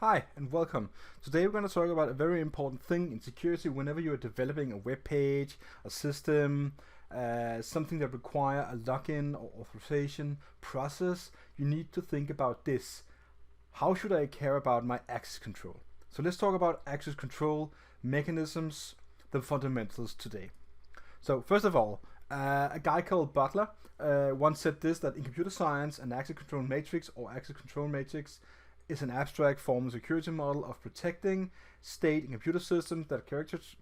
Hi and welcome. Today we're going to talk about a very important thing in security whenever you are developing a web page, a system, something that require a login or authorization process. You need to think about this. How should I care about my access control? So let's talk about access control mechanisms, the fundamentals today. So first of all, a guy called Butler once said this, that in computer science, an access control matrix or access control matrix is an abstract formal security model of protecting state in computer systems that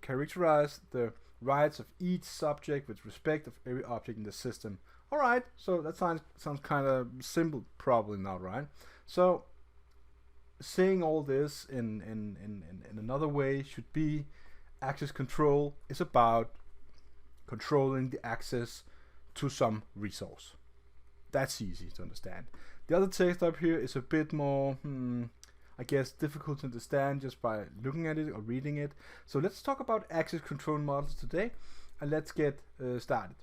characterize the rights of each subject with respect of every object in the system. Alright, so that sounds kind of simple, probably not, right? So saying all this in another way should be access control is about controlling the access to some resource. That's easy to understand. The other text up here is a bit more, I guess, difficult to understand just by looking at it or reading it. So let's talk about access control models today, and let's get started.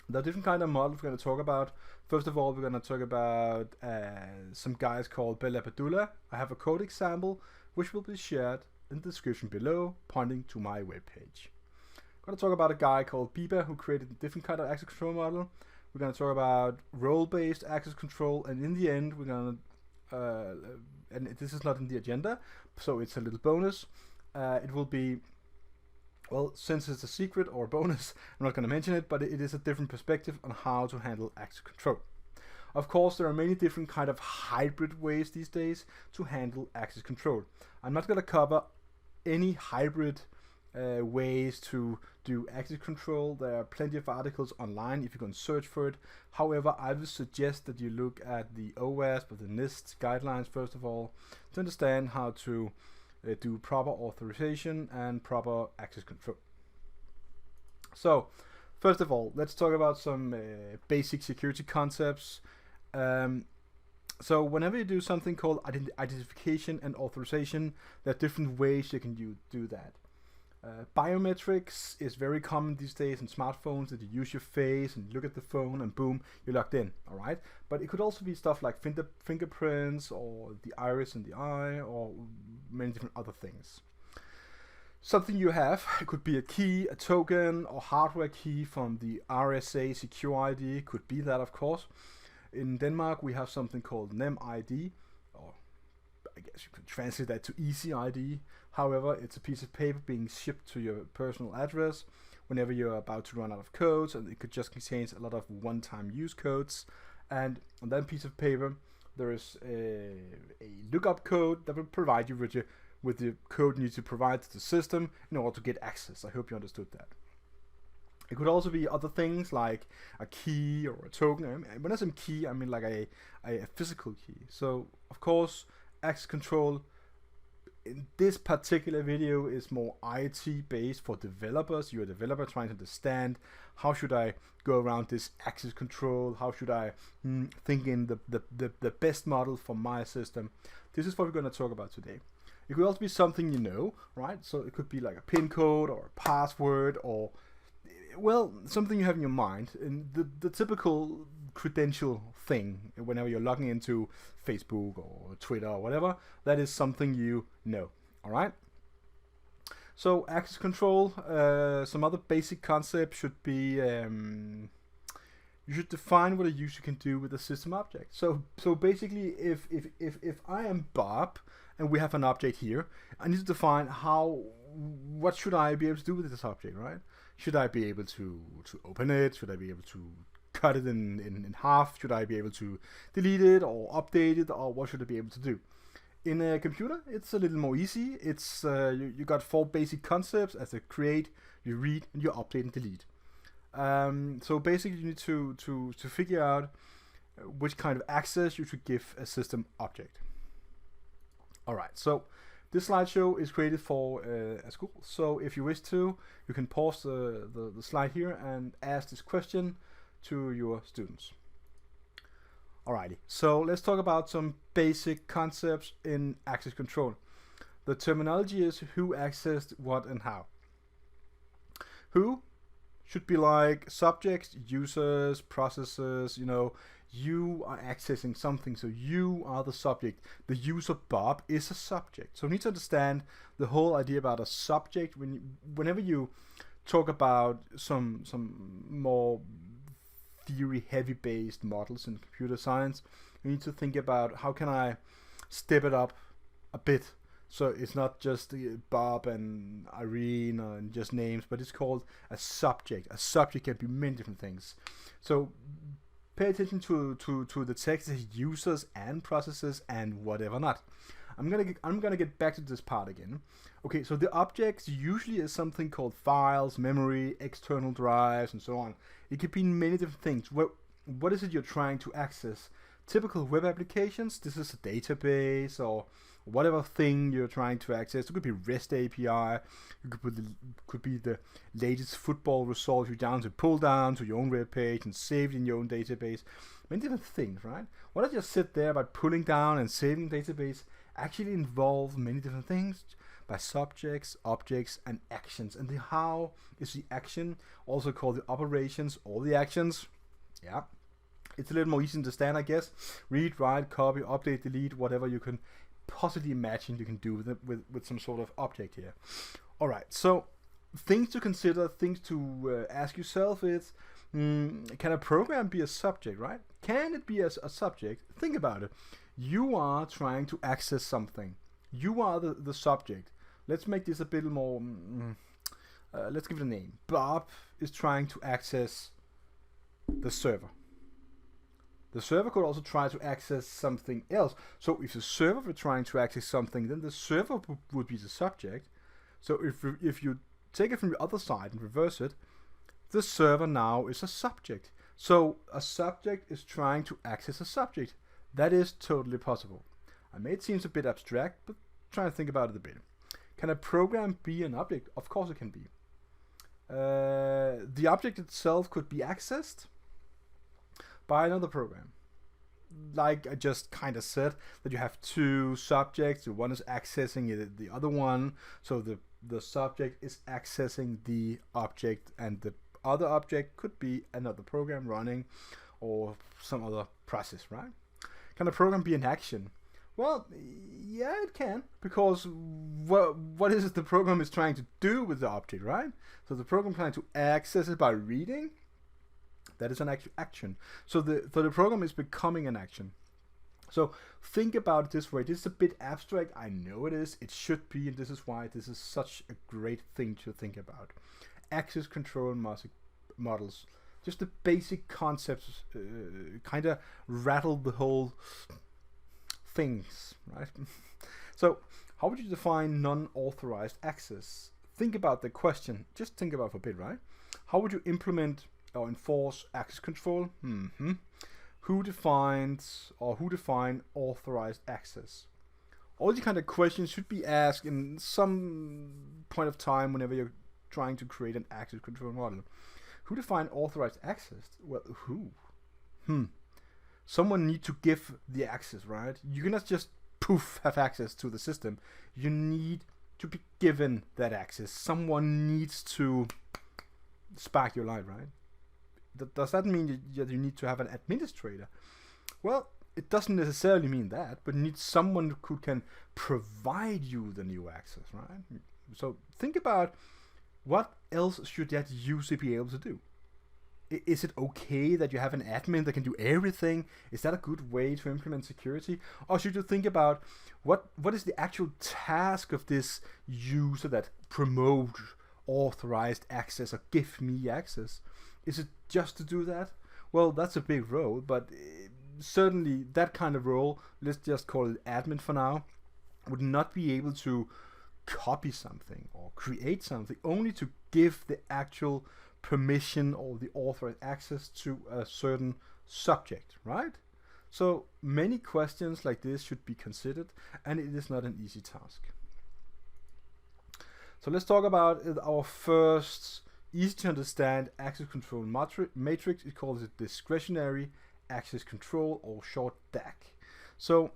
There are different kind of models we're going to talk about. First of all, we're going to talk about some guys called Bell La Padula. I have a code example which will be shared in the description below, pointing to my webpage. I'm going to talk about a guy called Biba who created a different kind of access control model. We're going to talk about role-based access control, and in the end we're going to, and this is not in the agenda, so it's a little bonus. It will be, well, since it's a secret or a bonus, I'm not going to mention it, but it is a different perspective on how to handle access control. Of course, there are many different kind of hybrid ways these days to handle access control. I'm not going to cover any hybrid ways to do access control. There are plenty of articles online if you can search for it. However, I would suggest that you look at the OWASP or the NIST guidelines first of all to understand how to do proper authorization and proper access control. So first of all, let's talk about some basic security concepts. So whenever you do something called identification and authorization, there are different ways you can do that. Biometrics is very common these days in smartphones, that you use your face and look at the phone and boom, you're logged in, alright? But it could also be stuff like fingerprints or the iris in the eye or many different other things. Something you have, it could be a key, a token or hardware key from the RSA secure ID, could be that of course. In Denmark we have something called NemID, or I guess you could translate that to Easy ID. However, it's a piece of paper being shipped to your personal address whenever you're about to run out of codes, and it could just contain a lot of one-time use codes. And on that piece of paper, there is a lookup code that will provide you with the code you need to provide to the system in order to get access. I hope you understood that. It could also be other things like a key or a token. When I say key, I mean like a physical key. So, of course, access control in this particular video is more IT based for developers. You're a developer trying to understand how should I go around this access control, how should I think in the best model for my system. This is what we're going to talk about today. It could also be something you know, right? So it could be like a PIN code or a password or, well, something you have in your mind. And the typical credential thing whenever you're logging into Facebook or Twitter or whatever, that is something you know. All right. So access control, some other basic concepts should be you should define what a user can do with a system object. So basically, if I am Bob and we have an object here, I need to define what should I be able to do with this object, right? Should I be able to open it? Should I be able to cut it in half? Should I be able to delete it or update it, or what should I be able to do? In a computer, it's a little more easy. It's you got 4 basic concepts as a create, you read, and you update and delete. So basically, you need to figure out which kind of access you should give a system object. All right. So this slideshow is created for a school. So if you wish to, you can pause the slide here and ask this question to your students. Alrighty, so let's talk about some basic concepts in access control. The terminology is who accessed what and how. Who should be like subjects, users, processes, you know, you are accessing something, so you are the subject. The user Bob is a subject. So we need to understand the whole idea about a subject. Whenever you talk about some more theory heavy based models in computer science, you need to think about how can I step it up a bit, so it's not just Bob and Irene and just names, but it's called a subject. A subject can be many different things. So pay attention to the text, users and processes and whatever not. I'm gonna get back to this part again. Okay, so the objects usually is something called files, memory, external drives, and so on. It could be many different things. What is it you're trying to access? Typical web applications, this is a database or whatever thing you're trying to access. It could be REST API, it could be the latest football result you pull down to your own web page and save it in your own database. Many different things, right? What I just said there about pulling down and saving database actually involves many different things by subjects, objects, and actions. And the how is the action, also called the operations or the actions. Yeah. It's a little more easy to understand, I guess. Read, write, copy, update, delete, whatever you can possibly imagine you can do with some sort of object here. All right, so things to consider, things to ask yourself is, can a program be a subject, right? Can it be a subject? Think about it. You are trying to access something. You are the subject. Let's make this a bit more, let's give it a name. Bob is trying to access the server. The server could also try to access something else. So if the server were trying to access something, then the server would be the subject. So if you take it from the other side and reverse it, the server now is a subject. So a subject is trying to access a subject. That is totally possible. I may it seems a bit abstract, but try and think about it a bit. Can a program be an object? Of course it can be. The object itself could be accessed by another program. Like I just kind of said, that you have two subjects, the one is accessing the other one, so the subject is accessing the object, and the other object could be another program running or some other process, right? Can a program be an action? Well, yeah, it can, because what is it the program is trying to do with the object, right? So the program trying to access it by reading. That is an action. So the program is becoming an action. So think about it this way. This is a bit abstract. I know it is. It should be, and this is why this is such a great thing to think about. Access control models. Just the basic concepts kind of rattle the whole things, right? So how would you define non-authorized access? Think about the question. Just think about it for a bit, right? How would you implement or enforce access control? Who define authorized access? All these kind of questions should be asked in some point of time whenever you're trying to create an access control model. Who define authorized access? Well, who? Someone needs to give the access, right? You cannot just poof have access to the system. You need to be given that access. Someone needs to spark your light, right? Does that mean that you need to have an administrator? Well, it doesn't necessarily mean that, but you need someone who can provide you the new access, right? So think about what else should that user be able to do? Is it okay that you have an admin that can do everything? Is that a good way to implement security? Or should you think about what is the actual task of this user that promotes authorized access or give me access? Is it just to do that? Well, that's a big role, but certainly that kind of role, let's just call it admin for now, would not be able to copy something or create something, only to give the actual permission or the authorized access to a certain subject, right? So many questions like this should be considered, and it is not an easy task. So let's talk about our first easy to understand access control matrix. It calls it Discretionary Access Control, or short DAC. So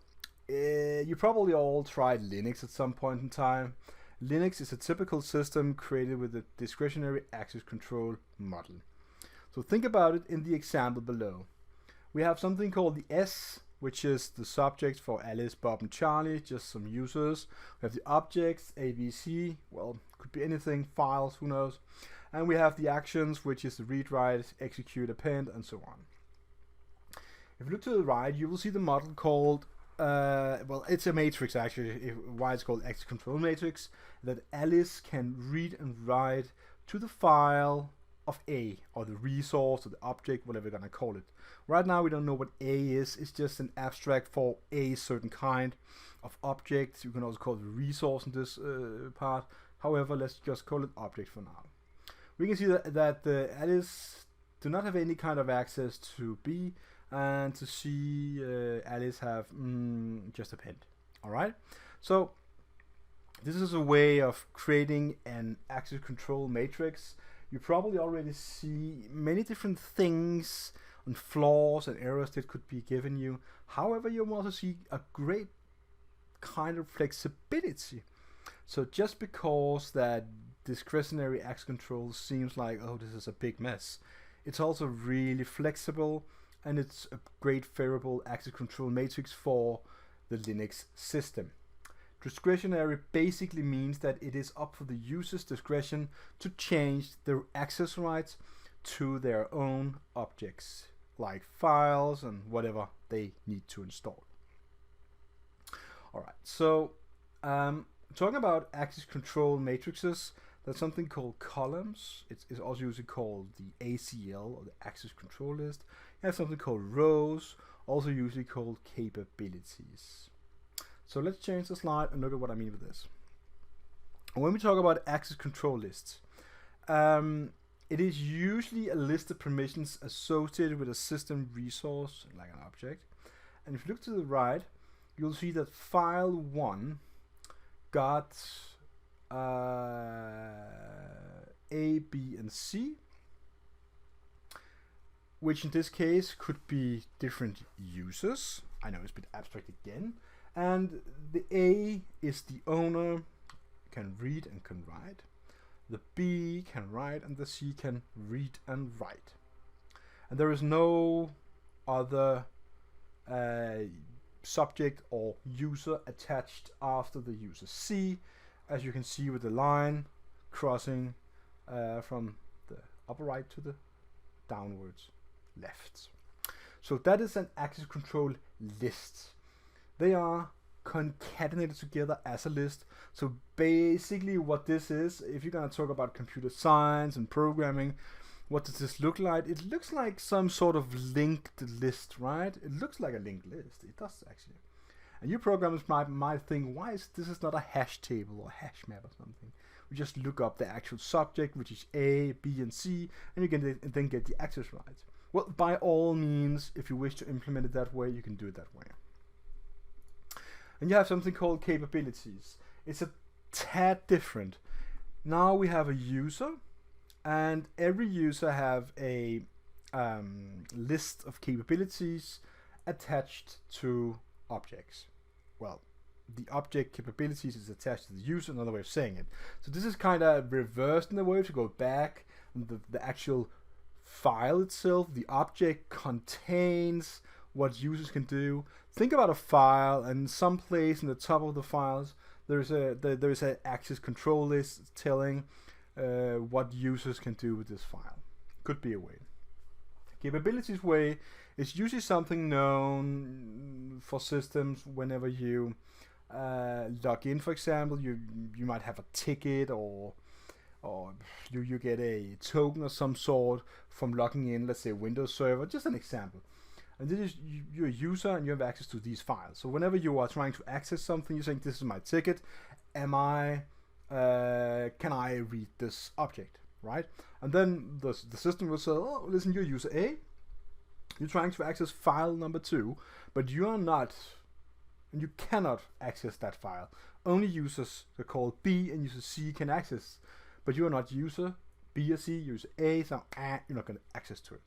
you probably all tried Linux at some point in time. Linux is a typical system created with a discretionary access control model. So think about it in the example below. We have something called the S, which is the subject for Alice, Bob, and Charlie, just some users. We have the objects, A, B, C, well, could be anything, files, who knows. And we have the actions, which is the read, write, execute, append, and so on. If you look to the right, you will see the model called, well, it's a matrix actually, why it's called access control matrix, that Alice can read and write to the file of A, or the resource, or the object, whatever we're gonna call it. Right now we don't know what A is, it's just an abstract for a certain kind of object. You can also call it a resource in this part. However, let's just call it object for now. We can see that the Alice do not have any kind of access to B, and to C, Alice have just append. Alright, so this is a way of creating an access control matrix. You probably already see many different things and flaws and errors that could be given you. However, you will also see a great kind of flexibility. So just because that discretionary access control seems like, oh, this is a big mess, it's also really flexible, and it's a great favorable access control matrix for the Linux system. Discretionary basically means that it is up for the user's discretion to change their access rights to their own objects, like files and whatever they need to install. Alright, so talking about access control matrices, there's something called columns. It's also usually called the ACL, or the access control list. You have something called rows, also usually called capabilities. So let's change the slide and look at what I mean with this. When we talk about access control lists, it is usually a list of permissions associated with a system resource, like an object. And if you look to the right, you'll see that file 1 got A, B, and C, which in this case could be different users. I know it's a bit abstract again. And the A is the owner, can read and can write. The B can write, and the C can read and write. And there is no other subject or user attached after the user C, as you can see with the line crossing from the upper right to the downwards left. So that is an access control list. They are concatenated together as a list. So basically what this is, if you're going to talk about computer science and programming, what does this look like? It looks like some sort of linked list, right? It looks like a linked list. It does actually. And you programmers might think, why is this is not a hash table or hash map or something? We just look up the actual subject, which is A, B, and C, and you can then get the access rights. Well, by all means, if you wish to implement it that way, you can do it that way. And you have something called capabilities. It's a tad different. Now we have a user, and every user have a list of capabilities attached to objects. Well, the object capabilities is attached to the user, another way of saying it. So this is kind of reversed in a way to go back. The actual file itself, the object contains what users can do. Think about a file, and someplace in the top of the files there's an access control list telling what users can do with this file. Could be a way. Capabilities way is usually something known for systems whenever you log in. For example, you might have a ticket, or you get a token of some sort from logging in, let's say Windows Server, just an example. And this is you're a user and you have access to these files. So whenever you are trying to access something, you're saying, this is my ticket. Can I read this object, right? And then the system will say, oh, listen, you're user A. You're trying to access file number 2, but you are not, and you cannot access that file. Only users called B and user C can access, but you are not user B or C, user A, so you're not going to access to it.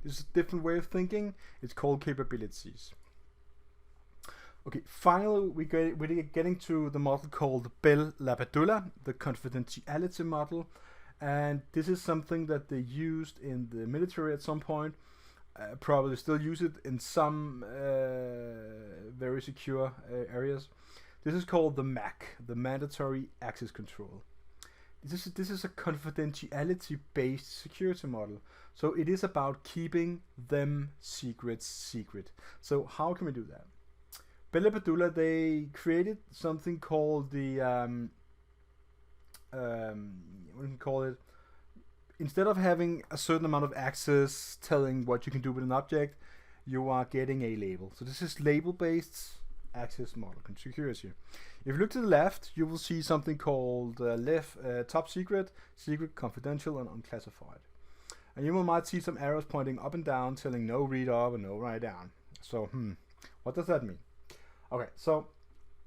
This is a different way of thinking. It's called capabilities. Okay, finally we're getting to the model called Bell La Padula, the confidentiality model, and this is something that they used in the military at some point. Probably still use it in some very secure areas. This is called the MAC, the Mandatory Access Control. This is a confidentiality-based security model. So it is about keeping them secrets secret. So how can we do that? Bell La Padula, they created something called the what do you call it? Instead of having a certain amount of access telling what you can do with an object, you are getting a label. So this is label-based access model security. If you look to the left, you will see something called top secret, secret, confidential, and unclassified. And you might see some arrows pointing up and down, telling no read up and no write down. So, what does that mean? Okay, so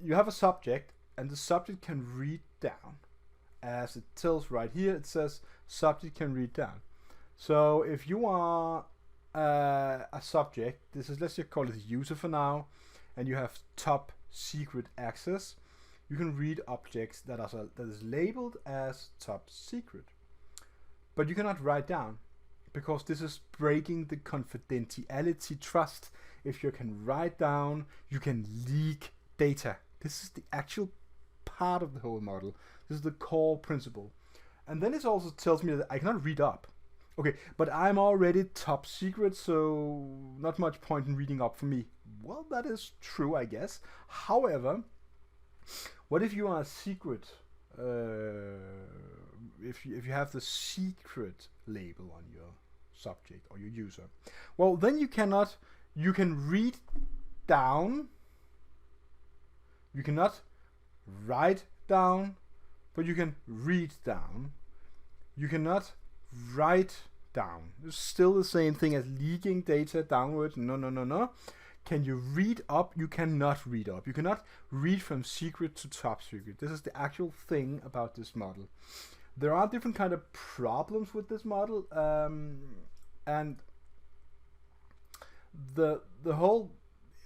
you have a subject, and the subject can read down. As it tells right here, it says subject can read down. So if you are a subject, let's just call it a user for now, and you have top secret access, you can read objects that is labeled as top secret. But you cannot write down, because this is breaking the confidentiality trust. If you can write down, you can leak data. This is the actual part of the whole model. This is the core principle. And then it also tells me that I cannot read up. Okay, but I'm already top secret, so not much point in reading up for me. Well, that is true, I guess. However, what if you are a secret? If you have the secret label on your subject or your user, well, then you can read down. You cannot write down, but you can read down. You cannot write down. It's still the same thing as leaking data downwards. No. Can you read up? You cannot read up. You cannot read from secret to top secret. This is the actual thing about this model. There are different kind of problems with this model, and the whole.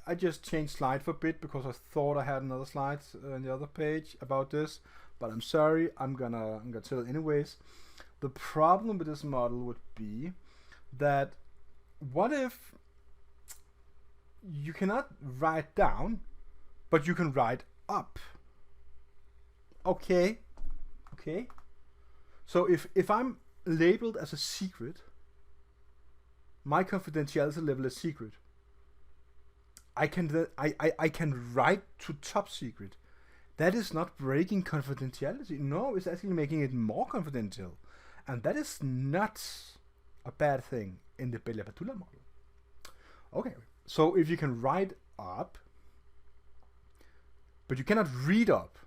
I just changed slide for a bit because I thought I had another slide on the other page about this, but I'm sorry. I'm gonna tell it anyways. The problem with this model would be that what if you cannot write down, but you can write up? Okay. So if I'm labeled as a secret, my confidentiality level is secret. I can write to top secret. That is not breaking confidentiality. No, it's actually making it more confidential. And that is not a bad thing in the Bell La Padula model. Okay, so if you can write up, but you cannot read up.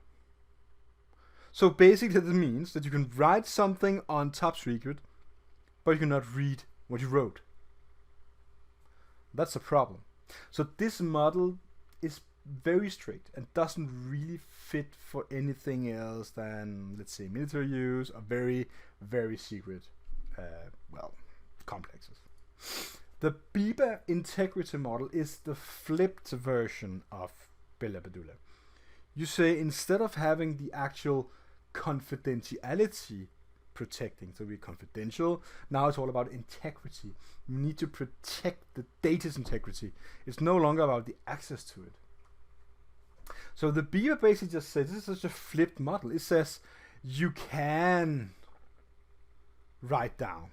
So basically that means that you can write something on top secret, but you cannot read what you wrote. That's a problem. So this model is very strict and doesn't really fit for anything else than, let's say, military use or very, very secret, complexes. The BIBA integrity model is the flipped version of Bell La Padula. You say instead of having the actual confidentiality protecting, so we're confidential, now it's all about integrity. You need to protect the data's integrity. It's no longer about the access to it. So the BIBA basically just says, this is such a flipped model. It says you can write down,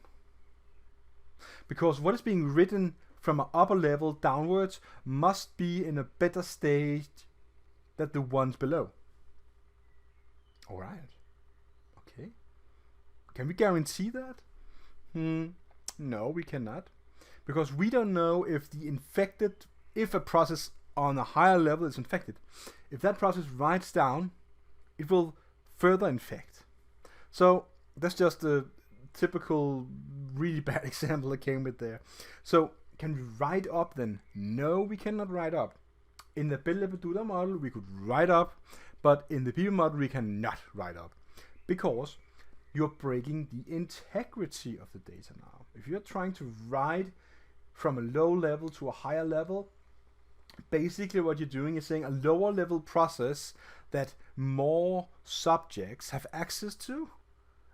because what is being written from an upper level downwards must be in a better state than the ones below. Alright. Okay. Can we guarantee that? No, we cannot. Because we don't know if a process on a higher level is infected. If that process writes down, it will further infect. So that's just a typical really bad example I came with there. So can we write up then? No, we cannot write up. In the Bell La Padula model, we could write up, but in the BIBA model, we cannot write up, because you're breaking the integrity of the data now. If you're trying to write from a low level to a higher level, basically what you're doing is saying a lower level process that more subjects have access to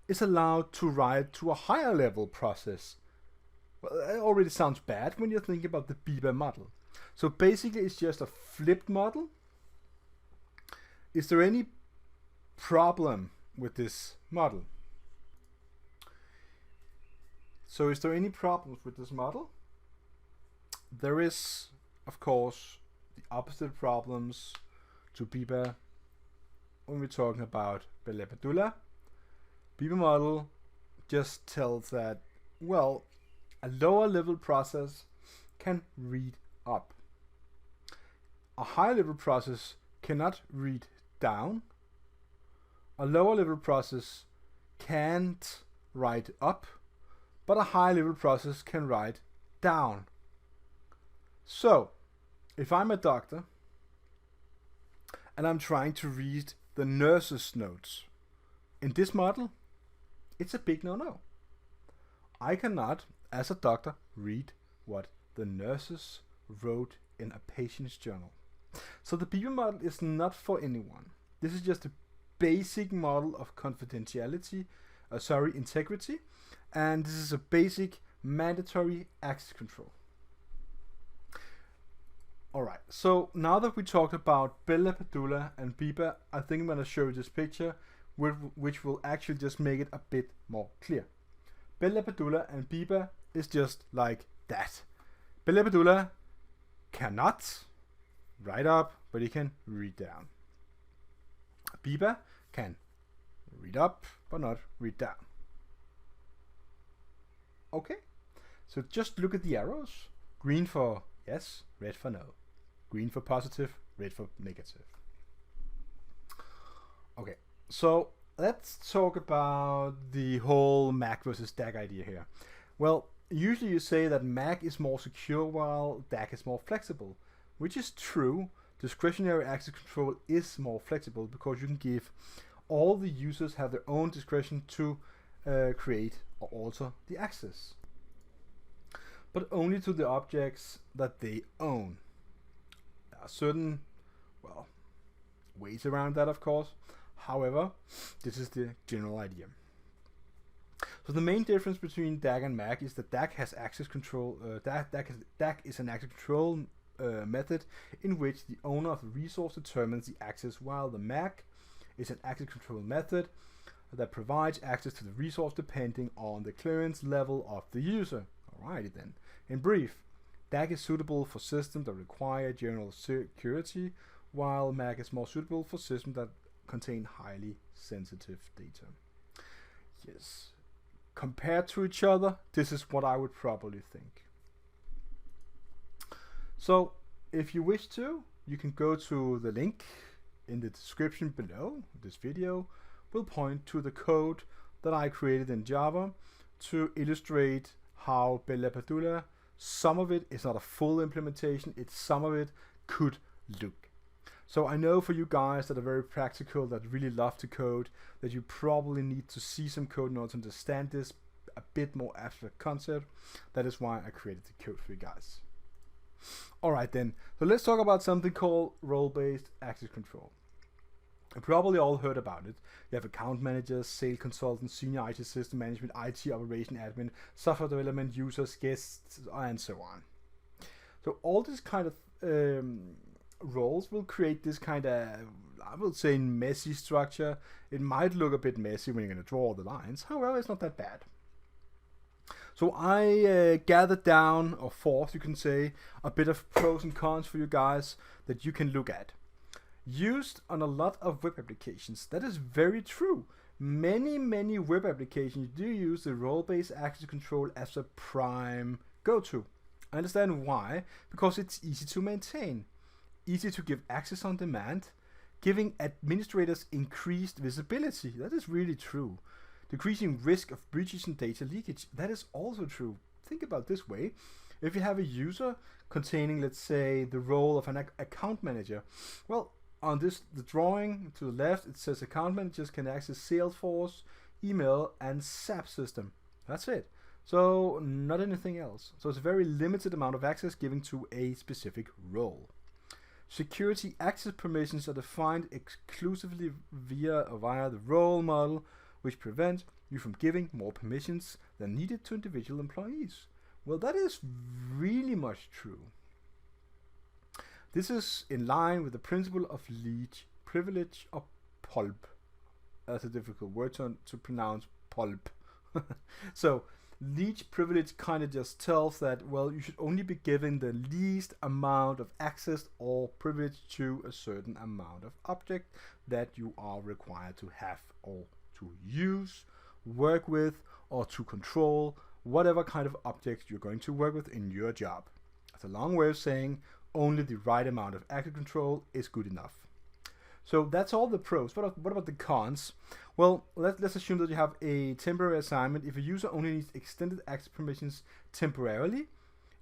is allowed to write to a higher level process. Well, it already sounds bad when you're thinking about the Biba model. So basically it's just a flipped model. Is there any problem with this model? So is there any problems with this model? There is, of course, the opposite problems to Biba when we're talking about Bell La Padula. Biba model just tells that, well, a lower level process can read up. A higher level process cannot read down. A lower level process can't write up, but a high level process can write down. So, if I'm a doctor and I'm trying to read the nurse's notes, in this model, it's a big no-no. I cannot, as a doctor, read what the nurses wrote in a patient's journal. So the Biba model is not for anyone. This is just a basic model of integrity, and this is a basic mandatory access control. Alright, so now that we talked about Bell La Padula and Biba, I think I'm going to show you this picture, which will actually just make it a bit more clear. Bell La Padula and Biba is just like that. Bell La Padula cannot write up, but he can read down. Biba can read up, but not read down. Okay, so just look at the arrows. Green for yes, red for no. Green for positive, red for negative. Okay, so let's talk about the whole Mac versus DAC idea here. Well, usually you say that Mac is more secure while DAC is more flexible, which is true. Discretionary access control is more flexible because you can give all the users have their own discretion to create or alter the access, but only to the objects that they own. There are certain, well, ways around that, of course. However, this is the general idea. So the main difference between DAC and Mac is that DAC has access control. DAC is an access control method in which the owner of the resource determines the access, while the Mac is an access control method that provides access to the resource depending on the clearance level of the user. Alrighty then. In brief, DAC is suitable for systems that require general security, while Mac is more suitable for systems that contain highly sensitive data. Yes. Compared to each other, this is what I would probably think. So, if you wish to, you can go to the link in the description below this video. Will point to the code that I created in Java to illustrate how Bell La Padula, some of it is not a full implementation, some of it could look. So I know for you guys that are very practical, that really love to code, that you probably need to see some code in order to understand this a bit more abstract concept. That is why I created the code for you guys. Alright then, so let's talk about something called role-based access control. You probably all heard about it. You have account managers, sales consultants, senior IT system management, IT operation admin, software development, users, guests, and so on. So all this kind of roles will create this kind of, I would say, messy structure. It might look a bit messy when you're going to draw all the lines. However, it's not that bad. So I gathered down, or forth you can say, a bit of pros and cons for you guys that you can look at. Used on a lot of web applications. That is very true. Many web applications do use the role-based access control as a prime go-to. I understand why. Because it's easy to maintain, easy to give access on demand, giving administrators increased visibility. That is really true. Decreasing risk of breaches and data leakage. That is also true. Think about it this way. If you have a user containing, let's say, the role of an account manager, well, on the drawing to the left, it says account managers can access Salesforce, email, and SAP system. That's it. So not anything else. So it's a very limited amount of access given to a specific role. Security access permissions are defined exclusively via the role model, which prevents you from giving more permissions than needed to individual employees. Well, that is really much true. This is in line with the principle of leech privilege or pulp. That's a difficult word to pronounce, pulp. So, leech privilege kind of just tells that, well, you should only be given the least amount of access or privilege to a certain amount of object that you are required to have or to use, work with, or to control whatever kind of objects you're going to work with in your job. That's a long way of saying only the right amount of access control is good enough. So that's all the pros. What about the cons? Well, let's assume that you have a temporary assignment. If a user only needs extended access permissions temporarily,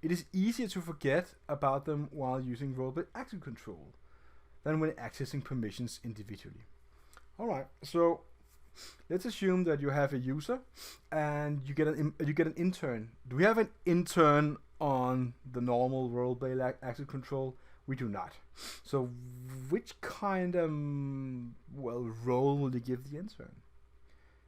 it is easier to forget about them while using role-based access control than when accessing permissions individually. Alright, so let's assume that you have a user and you get an intern. Do we have an intern on the normal role-based access control? We do not. So which kind of role will you give the intern?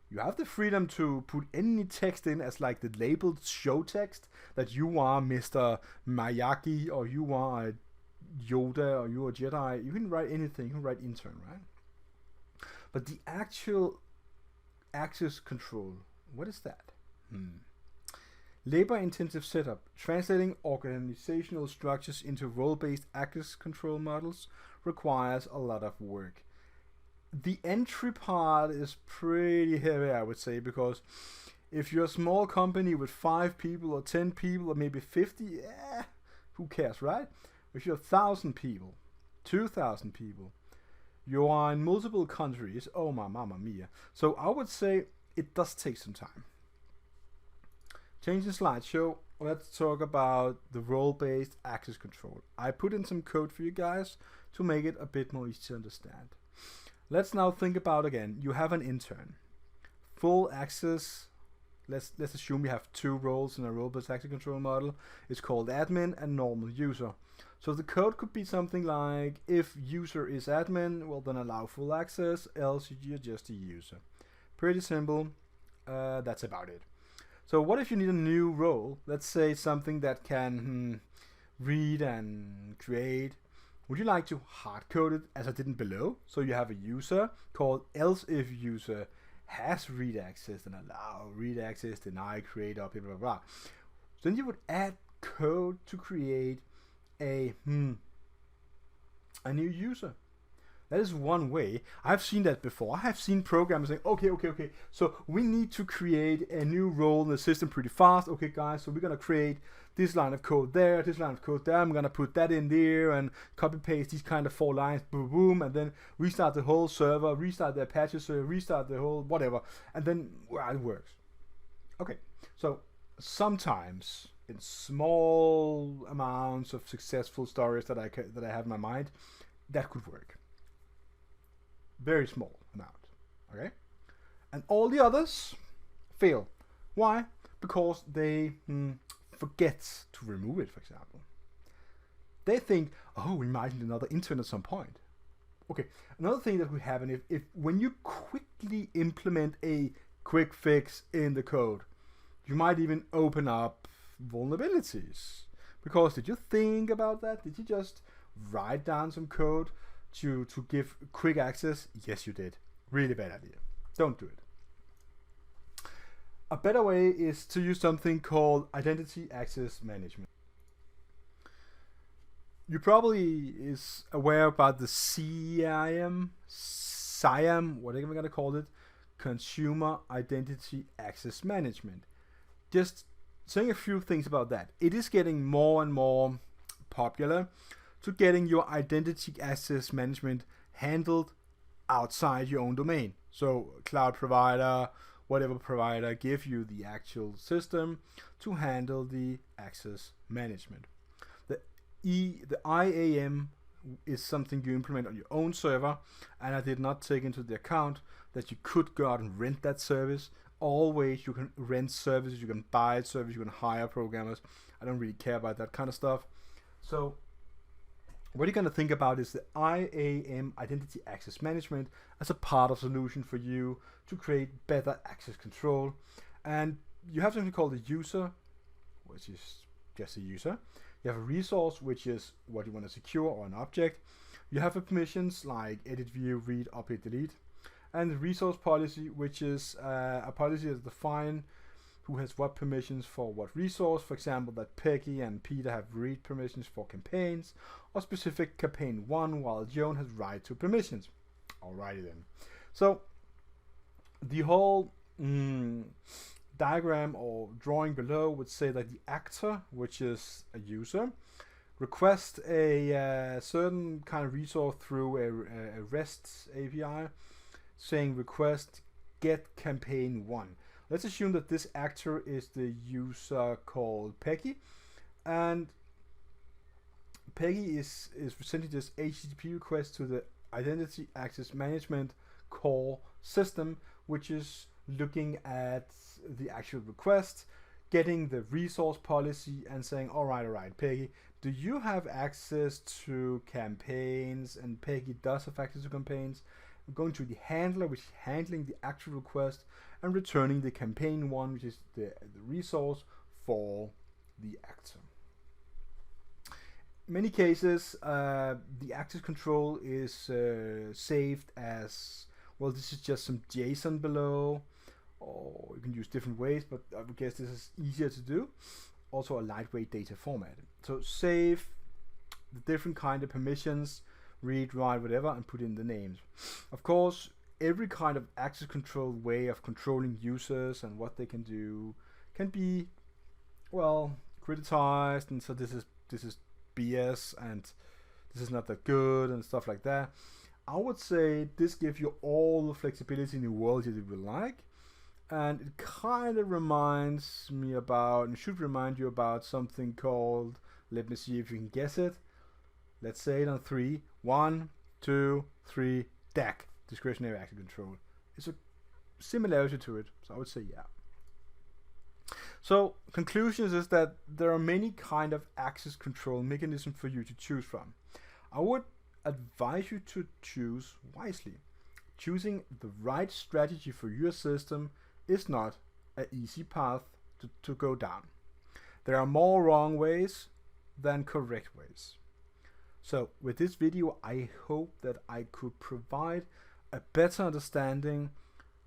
You have the freedom to put any text in as like the labeled show text, that you are Mr. Miyagi or you are Yoda or you are Jedi. You can write anything. You can write intern, right? But the actual access control, what is that? Labor-intensive setup. Translating organizational structures into role-based access control models requires a lot of work. The entry part is pretty heavy, I would say, because if you're a small company with 5 people or 10 people or maybe 50, who cares, right? If you're 1,000 people, 2,000 people, you are in multiple countries, oh my mamma mia. So I would say it does take some time. Changing slideshow, let's talk about the role-based access control. I put in some code for you guys to make it a bit more easy to understand. Let's now think about again, you have an intern. Full access, let's assume you have 2 roles in a role-based access control model. It's called admin and normal user. So the code could be something like, if user is admin, well then allow full access, else you're just a user. Pretty simple, that's about it. So what if you need a new role? Let's say something that can read and create. Would you like to hard code it as I did below? So you have a user called else if user has read access and allow read access, deny, create, blah, blah, blah. So then you would add code to create a new user. That is one way. I've seen that before. I have seen programmers saying, okay, so we need to create a new role in the system pretty fast. Okay, guys, so we're going to create this line of code there, this line of code there. I'm going to put that in there and copy paste these kind of 4 lines, boom, boom, and then restart the whole server, restart the Apache server, restart the whole whatever, and then it works. Okay, so sometimes in small amounts of successful stories that I have in my mind, that could work. Very small amount, okay? And all the others fail. Why? Because they forget to remove it, for example. They think, oh, we might need another intern at some point. Okay, another thing that we have, and if when you quickly implement a quick fix in the code, you might even open up vulnerabilities. Because did you think about that? Did you just write down some code to give quick access? Yes, you did. Really bad idea. Don't do it. A better way is to use something called Identity Access Management. You probably is aware about the CIAM, whatever we're going to call it, Consumer Identity Access Management. Just saying a few things about that. It is getting more and more popular to getting your identity access management handled outside your own domain. So cloud provider, whatever provider, give you the actual system to handle the access management. The IAM is something you implement on your own server, and I did not take into the account that you could go out and rent that service. Always you can rent services, you can buy services, you can hire programmers. I don't really care about that kind of stuff. So what you're going to think about is the IAM, Identity Access Management, as a part of solution for you to create better access control. And you have something called a user, which is just a user. You have a resource, which is what you want to secure, or an object. You have a permissions like edit, view, read, update, delete. And the resource policy, which is a policy that defines who has what permissions for what resource. For example, that Peggy and Peter have read permissions for campaigns, or specific campaign 1, while Joan has write to permissions. Alrighty then. So the whole diagram or drawing below would say that the actor, which is a user, requests a certain kind of resource through a REST API, saying request get campaign 1. Let's assume that this actor is the user called Peggy, and Peggy is presenting this HTTP request to the Identity Access Management core system, which is looking at the actual request, getting the resource policy, and saying, all right, Peggy, do you have access to campaigns? And Peggy does have access to campaigns. I'm going to the handler, which is handling the actual request, and returning the campaign 1, which is the resource for the actor. In many cases, the access control is saved as, well, this is just some JSON below, or you can use different ways, but I would guess this is easier to do. Also a lightweight data format. So save the different kind of permissions, read, write, whatever, and put in the names. Of course, every kind of access control way of controlling users and what they can do can be, well, criticized, and so this is BS and this is not that good and stuff like that. I would say this gives you all the flexibility in the world that you would like, and it kind of reminds me about, and should remind you about, something called, let me see if you can guess it. Let's say it on 3. 1, 2, 3, DAC, Discretionary Access Control. It's a similarity to it, so I would say yeah. So conclusions is that there are many kind of access control mechanisms for you to choose from. I would advise you to choose wisely. Choosing the right strategy for your system is not an easy path to go down. There are more wrong ways than correct ways. So with this video, I hope that I could provide a better understanding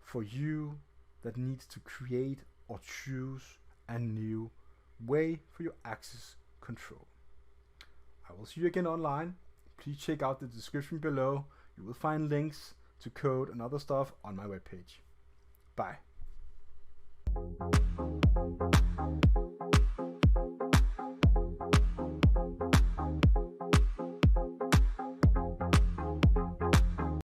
for you that needs to create or choose a new way for your access control. I will see you again online. Please check out the description below. You will find links to code and other stuff on my webpage. Bye.